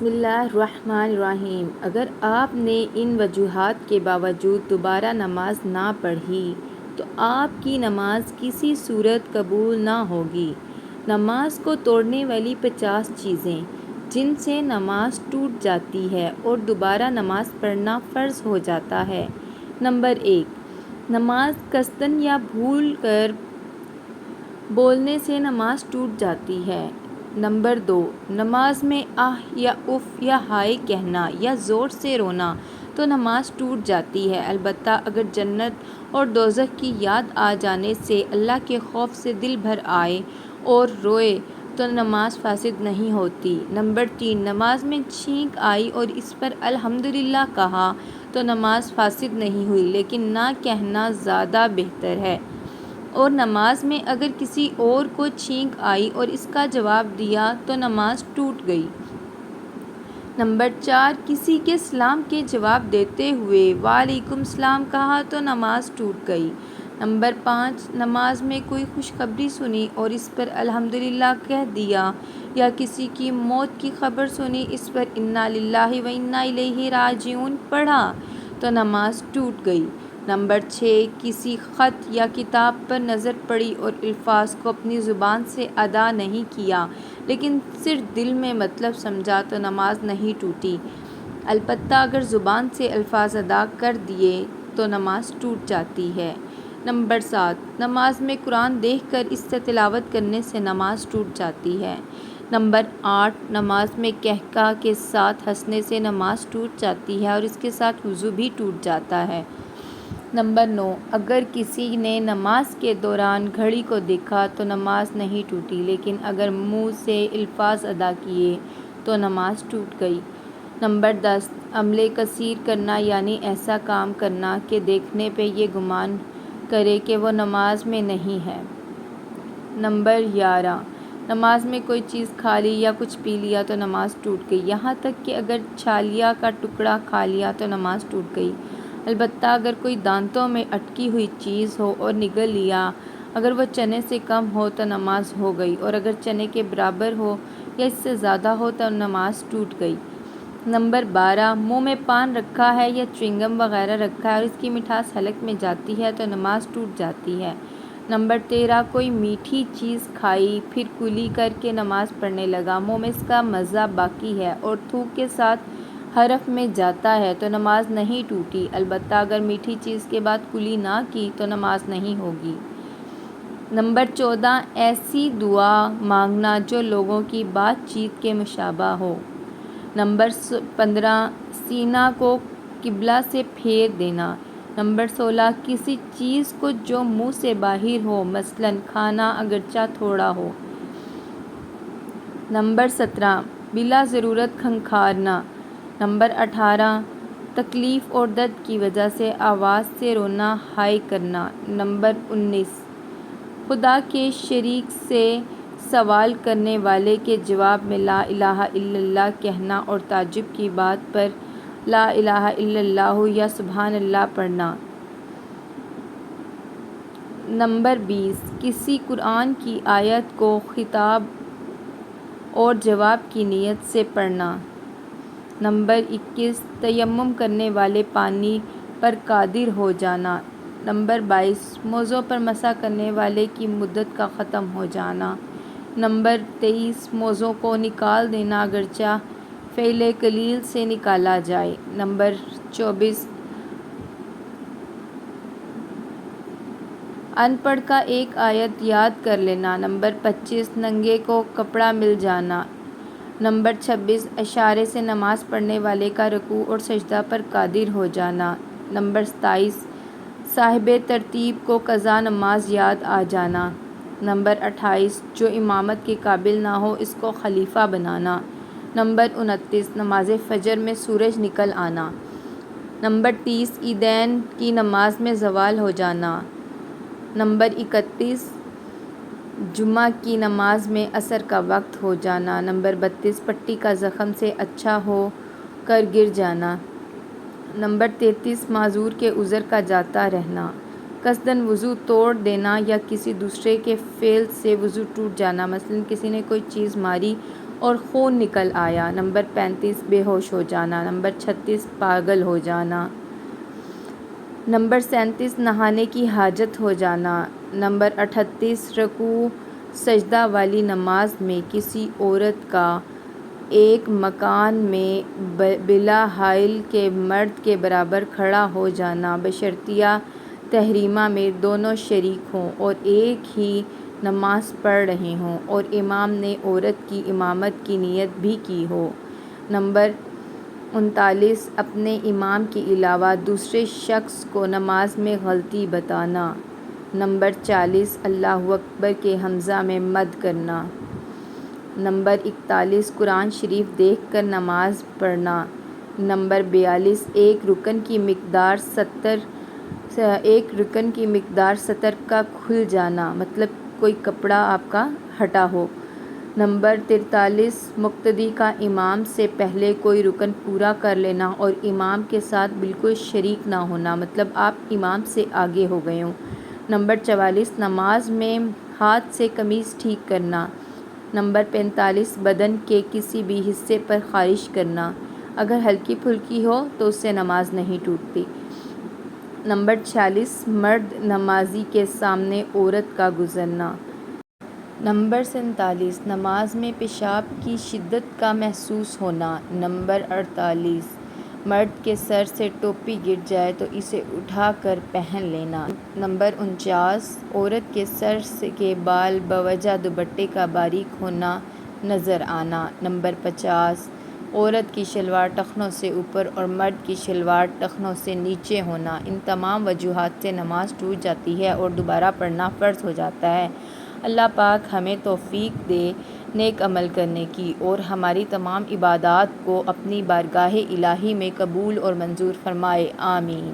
بسم اللہ الرحمن الرحیم۔ اگر آپ نے ان وجوہات کے باوجود دوبارہ نماز نہ پڑھی تو آپ کی نماز کسی صورت قبول نہ ہوگی۔ نماز کو توڑنے والی 50 چیزیں جن سے نماز ٹوٹ جاتی ہے اور دوبارہ نماز پڑھنا فرض ہو جاتا ہے۔ نمبر 1، نماز قصداً یا بھول کر بولنے سے نماز ٹوٹ جاتی ہے۔ نمبر 2، نماز میں آہ یا اف یا ہائے کہنا یا زور سے رونا تو نماز ٹوٹ جاتی ہے، البتہ اگر جنت اور دوزخ کی یاد آ جانے سے اللہ کے خوف سے دل بھر آئے اور روئے تو نماز فاسد نہیں ہوتی۔ نمبر 3، نماز میں چھینک آئی اور اس پر الحمدللہ کہا تو نماز فاسد نہیں ہوئی، لیکن نہ کہنا زیادہ بہتر ہے، اور نماز میں اگر کسی اور کو چھینک آئی اور اس کا جواب دیا تو نماز ٹوٹ گئی۔ نمبر 4، کسی کے سلام کے جواب دیتے ہوئے وعلیکم السلام کہا تو نماز ٹوٹ گئی۔ نمبر 5، نماز میں کوئی خوشخبری سنی اور اس پر الحمدللہ کہہ دیا، یا کسی کی موت کی خبر سنی اس پر انا للہ و انا الیہ راجعون پڑھا تو نماز ٹوٹ گئی۔ نمبر 6، کسی خط یا کتاب پر نظر پڑی اور الفاظ کو اپنی زبان سے ادا نہیں کیا لیکن صرف دل میں مطلب سمجھا تو نماز نہیں ٹوٹی، البتہ اگر زبان سے الفاظ ادا کر دیے تو نماز ٹوٹ جاتی ہے۔ نمبر 7، نماز میں قرآن دیکھ کر اس سے تلاوت کرنے سے نماز ٹوٹ جاتی ہے۔ نمبر 8، نماز میں قہقہ کے ساتھ ہنسنے سے نماز ٹوٹ جاتی ہے اور اس کے ساتھ وضو بھی ٹوٹ جاتا ہے۔ نمبر 9، اگر کسی نے نماز کے دوران گھڑی کو دیکھا تو نماز نہیں ٹوٹی، لیکن اگر منہ سے الفاظ ادا کیے تو نماز ٹوٹ گئی۔ نمبر 10، عمل کثیر کرنا یعنی ایسا کام کرنا کہ دیکھنے پہ یہ گمان کرے کہ وہ نماز میں نہیں ہے۔ نمبر 11، نماز میں کوئی چیز کھا لی یا کچھ پی لیا تو نماز ٹوٹ گئی، یہاں تک کہ اگر چھالیا کا ٹکڑا کھا لیا تو نماز ٹوٹ گئی، البتہ اگر کوئی دانتوں میں اٹکی ہوئی چیز ہو اور نگل لیا، اگر وہ چنے سے کم ہو تو نماز ہو گئی، اور اگر چنے کے برابر ہو یا اس سے زیادہ ہو تو نماز ٹوٹ گئی۔ نمبر 12، منہ میں پان رکھا ہے یا چوئنگم وغیرہ رکھا ہے اور اس کی مٹھاس حلق میں جاتی ہے تو نماز ٹوٹ جاتی ہے۔ نمبر 13، کوئی میٹھی چیز کھائی پھر کلی کر کے نماز پڑھنے لگا، منہ میں اس کا مزہ باقی ہے اور تھوک کے ساتھ حرف میں جاتا ہے تو نماز نہیں ٹوٹی، البتہ اگر میٹھی چیز کے بعد کلی نہ کی تو نماز نہیں ہوگی۔ نمبر 14، ایسی دعا مانگنا جو لوگوں کی بات چیت کے مشابہ ہو۔ نمبر 15، سینہ کو قبلہ سے پھیر دینا۔ نمبر 16، کسی چیز کو جو منہ سے باہر ہو، مثلاً کھانا اگرچہ تھوڑا ہو۔ نمبر 17، بلا ضرورت کھنکھارنا۔ نمبر 18، تکلیف اور درد کی وجہ سے آواز سے رونا ہائے کرنا۔ نمبر 19، خدا کے شریک سے سوال کرنے والے کے جواب میں لا الہ الا اللہ کہنا اور تعجب کی بات پر لا الہ الا اللہ یا سبحان اللہ پڑھنا۔ نمبر 20، کسی قرآن کی آیت کو خطاب اور جواب کی نیت سے پڑھنا۔ نمبر 21، تیمم کرنے والے پانی پر قادر ہو جانا۔ نمبر 22، موضوع پر مسح کرنے والے کی مدت کا ختم ہو جانا۔ نمبر 23، موضوع کو نکال دینا اگرچہ فعل قلیل سے نکالا جائے۔ نمبر 24، ان پڑھ کا ایک آیت یاد کر لینا۔ نمبر 25، ننگے کو کپڑا مل جانا۔ نمبر 26، اشارے سے نماز پڑھنے والے کا رکوع اور سجدہ پر قادر ہو جانا۔ نمبر 27، صاحب ترتیب کو قضا نماز یاد آ جانا۔ نمبر 28، جو امامت کے قابل نہ ہو اس کو خلیفہ بنانا۔ نمبر 29، نماز فجر میں سورج نکل آنا۔ نمبر 30، عیدین کی نماز میں زوال ہو جانا۔ نمبر 31، جمعہ کی نماز میں عصر کا وقت ہو جانا۔ نمبر 32، پٹی کا زخم سے اچھا ہو کر گر جانا۔ نمبر 33، معذور کے عذر کا جاتا رہنا۔ قصداً وضو توڑ دینا یا کسی دوسرے کے فعل سے وضو ٹوٹ جانا، مثلاً کسی نے کوئی چیز ماری اور خون نکل آیا۔ نمبر 35 بے ہوش ہو جانا۔ نمبر 36 پاگل ہو جانا۔ نمبر 37 نہانے کی حاجت ہو جانا۔ نمبر 38 رکوع سجدہ والی نماز میں کسی عورت کا ایک مکان میں بلا حائل کے مرد کے برابر کھڑا ہو جانا بشرطیہ تحریمہ میں دونوں شریک ہوں اور ایک ہی نماز پڑھ رہے ہوں اور امام نے عورت کی امامت کی نیت بھی کی ہو۔ نمبر 39 اپنے امام کے علاوہ دوسرے شخص کو نماز میں غلطی بتانا۔ نمبر 40 اللہ اکبر کے حمزہ میں مد کرنا۔ نمبر 41 قرآن شریف دیکھ کر نماز پڑھنا۔ نمبر 42 ایک رکن کی مقدار سطر کا کھل جانا، مطلب کوئی کپڑا آپ کا ہٹا ہو۔ نمبر 43 مقتدی کا امام سے پہلے کوئی رکن پورا کر لینا اور امام کے ساتھ بالکل شریک نہ ہونا، مطلب آپ امام سے آگے ہو گئے ہوں۔ نمبر 44 نماز میں ہاتھ سے قمیص ٹھیک کرنا۔ نمبر 45 بدن کے کسی بھی حصے پر خارش کرنا، اگر ہلکی پھلکی ہو تو اس سے نماز نہیں ٹوٹتی۔ نمبر 46 مرد نمازی کے سامنے عورت کا گزرنا۔ نمبر 47 نماز میں پیشاب کی شدت کا محسوس ہونا۔ نمبر 48 مرد کے سر سے ٹوپی گر جائے تو اسے اٹھا کر پہن لینا۔ نمبر 49 عورت کے سر کے بال بوجہ دوپٹے کا باریک ہونا نظر آنا۔ نمبر 50 عورت کی شلوار ٹخنوں سے اوپر اور مرد کی شلوار ٹخنوں سے نیچے ہونا۔ ان تمام وجوہات سے نماز ٹوٹ جاتی ہے اور دوبارہ پڑھنا فرض ہو جاتا ہے۔ اللہ پاک ہمیں توفیق دے نیک عمل کرنے کی اور ہماری تمام عبادات کو اپنی بارگاہ الہی میں قبول اور منظور فرمائے، آمین۔